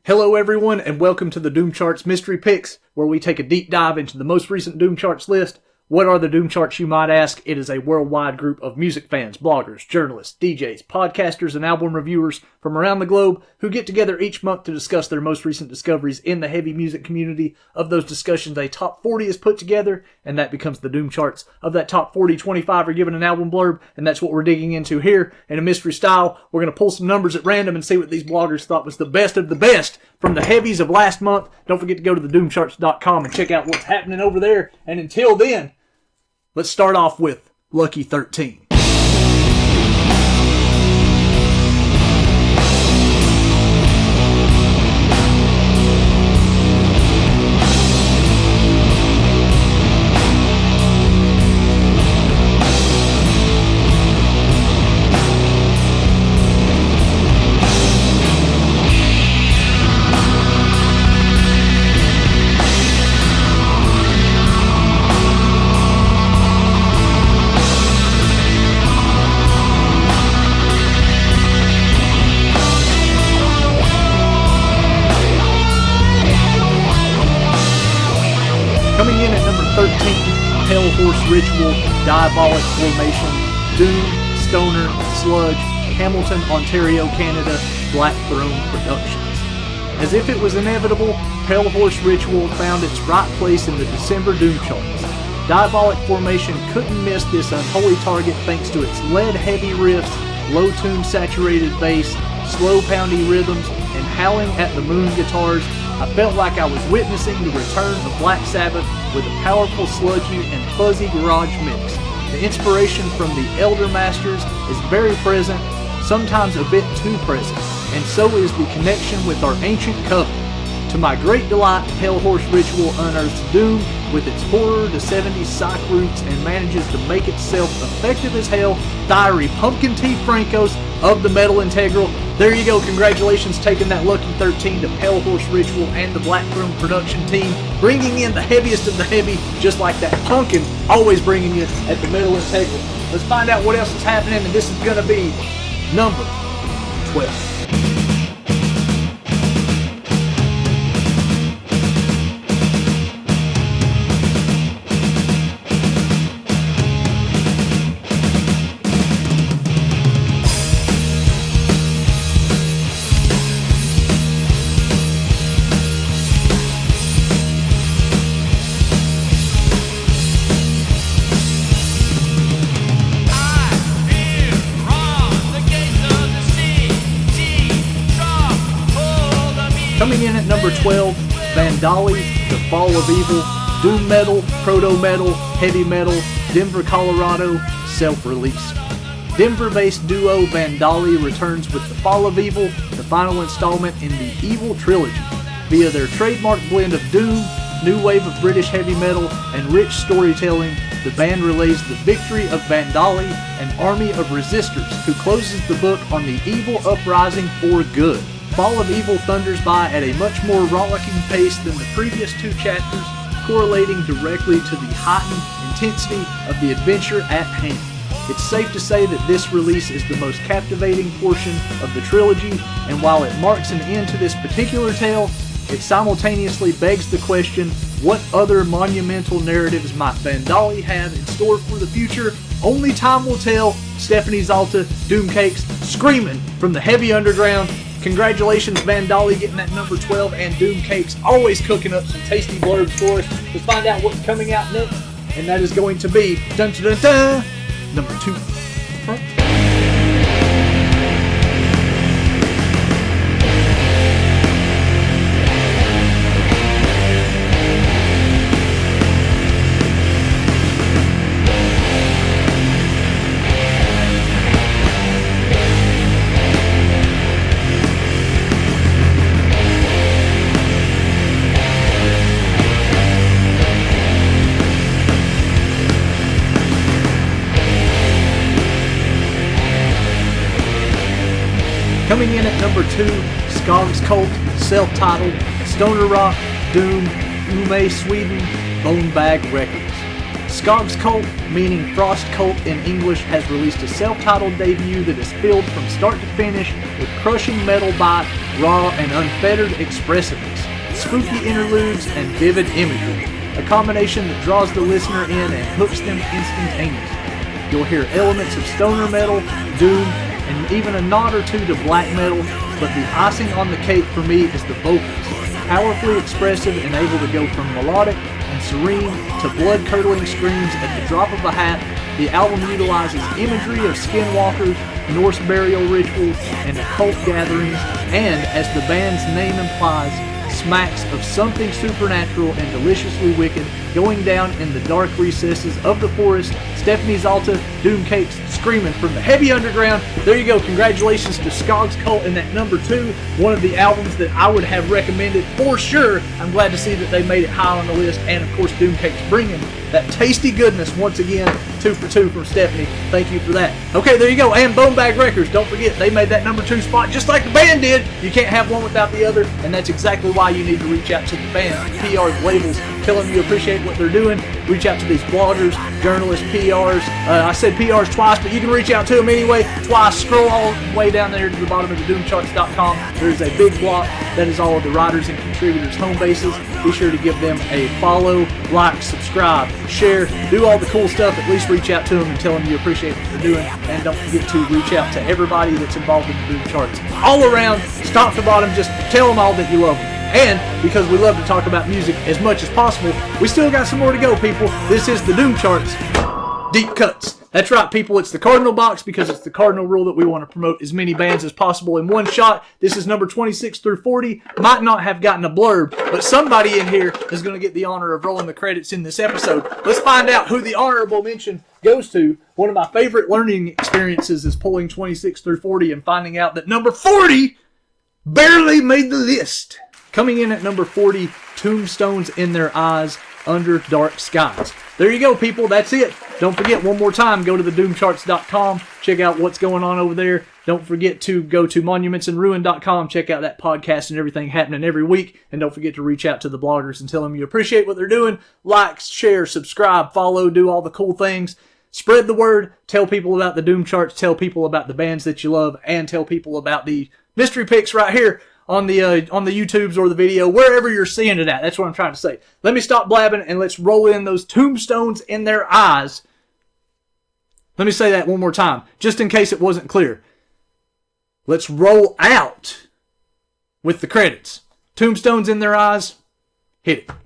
Hello everyone, and welcome to the Doom Charts Mystery Picks, where we take a deep dive into the most recent Doom Charts list. What are the Doom Charts, you might ask? It is a worldwide group of music fans, bloggers, journalists, DJs, podcasters, and album reviewers from around the globe who get together each month to discuss their most recent discoveries in the heavy music community. Of those discussions, a top 40 is put together, and that becomes the Doom Charts. Of that top 40, 25 are given an album blurb, and that's what we're digging into here in a mystery style. We're going to pull some numbers at random and see what these bloggers thought was the best of the best from the heavies of last month. Don't forget to go to thedoomcharts.com and check out what's happening over there. And until then, let's start off with Lucky 13. Coming in at number 13, Pale Horse Ritual, Diabolic Formation, Doom, Stoner, Sludge, Hamilton, Ontario, Canada, Black Throne Productions. As if it was inevitable, Pale Horse Ritual found its right place in the December Doom Charts. Diabolic Formation couldn't miss this unholy target thanks to its lead-heavy riffs, low-tune saturated bass, slow poundy rhythms, and howling at the moon guitars. I felt like I was witnessing the return of Black Sabbath with a powerful, sludgy, and fuzzy garage mix. The inspiration from the Elder Masters is very present, sometimes a bit too present, and so is the connection with our ancient covenant. To my great delight, Pale Horse Ritual unearths Doom with its horror to 70s psych roots and manages to make itself effective as hell, fiery pumpkin tea Francos of the Metal Integral. There you go, congratulations taking that Lucky 13 to Pale Horse Ritual and the Black Throne production team, bringing in the heaviest of the heavy, just like that pumpkin, always bringing it at the Metal Integral. Let's find out what else is happening, and this is going to be number 12. Coming in at number 12, Vandali, The Fall of Evil, Doom Metal, Proto Metal, Heavy Metal, Denver, Colorado, self-released. Denver-based duo Vandali returns with The Fall of Evil, the final installment in the Evil trilogy. Via their trademark blend of doom, new wave of British heavy metal, and rich storytelling, the band relays the victory of Vandali, an army of resistors who closes the book on the evil uprising for good. Fall of Evil thunders by at a much more rollicking pace than the previous two chapters, correlating directly to the heightened intensity of the adventure at hand. It's safe to say that this release is the most captivating portion of the trilogy, and while it marks an end to this particular tale, it simultaneously begs the question, what other monumental narratives might Vandali have in store for the future? Only time will tell. Stephanie Zalta, Doomcakes, screaming from the heavy underground. Congratulations, Vandali, getting that number 12, and Doomcakes always cooking up some tasty blurbs for us. Let's find out what's coming out next, and that is going to be dun dun dun dun, number 2. Coming in at number 2, Skog's Cult, self-titled, Stoner Rock, Doom, Umeå, Sweden, Bonebag Records. Skog's Cult, meaning Frost Cult in English, has released a self-titled debut that is filled from start to finish with crushing metal bite, raw and unfettered expressiveness, spooky interludes, and vivid imagery. A combination that draws the listener in and hooks them instantaneously. You'll hear elements of stoner metal, doom, and even a nod or two to black metal, but the icing on the cake for me is the vocals. Powerfully expressive and able to go from melodic and serene to blood-curdling screams at the drop of a hat, the album utilizes imagery of skinwalkers, Norse burial rituals, and occult gatherings, and, as the band's name implies, smacks of something supernatural and deliciously wicked going down in the dark recesses of the forest. Stephanie Zalta, Doom Cakes, screaming from the heavy underground. There you go. Congratulations to Skog's Cult in that number 2. One of the albums that I would have recommended for sure. I'm glad to see that they made it high on the list. And of course, Doom Cakes bringing that tasty goodness once again. 2 for 2 from Stephanie. Thank you for that. Okay, there you go. And Bonebag Records. Don't forget, they made that number 2 spot just like the band did. You can't have one without the other. And that's exactly why you need to reach out to the band, PRs, labels, tell them you appreciate what they're doing. Reach out to these bloggers, journalists, PRs. I said PRs twice, but you can reach out to them anyway. Twice. Scroll all the way down there to the bottom of the doomcharts.com. There's a big block that is all of the writers and contributors' home bases. Be sure to give them a follow, like, subscribe, share, do all the cool stuff. At least reach out to them and tell them you appreciate what they're doing. And don't forget to reach out to everybody that's involved in the Doom Charts. All around, top to bottom, just tell them all that you love them. And because we love to talk about music as much as possible, we still got some more to go, people. This is the Doom Charts Deep Cuts. That's right, people. It's the Cardinal Box because it's the cardinal rule that we want to promote as many bands as possible in one shot. This is number 26 through 40. Might not have gotten a blurb, but somebody in here is going to get the honor of rolling the credits in this episode. Let's find out who the honorable mention goes to. One of my favorite learning experiences is pulling 26 through 40 and finding out that number 40 barely made the list. Coming in at number 40, Tombstones in Their Eyes, Under Dark Skies. There you go, people. That's it. Don't forget, one more time, go to the doomcharts.com. Check out what's going on over there. Don't forget to go to monumentsandruin.com. Check out that podcast and everything happening every week. And don't forget to reach out to the bloggers and tell them you appreciate what they're doing. Like, share, subscribe, follow, do all the cool things. Spread the word. Tell people about the Doom Charts. Tell people about the bands that you love. And tell people about the mystery picks right here on the YouTubes or the video, wherever you're seeing it at. That's what I'm trying to say. Let me stop blabbing and let's roll in those Tombstones in Their Eyes. Let me say that one more time, just in case it wasn't clear. Let's roll out with the credits. Tombstones in Their Eyes. Hit it.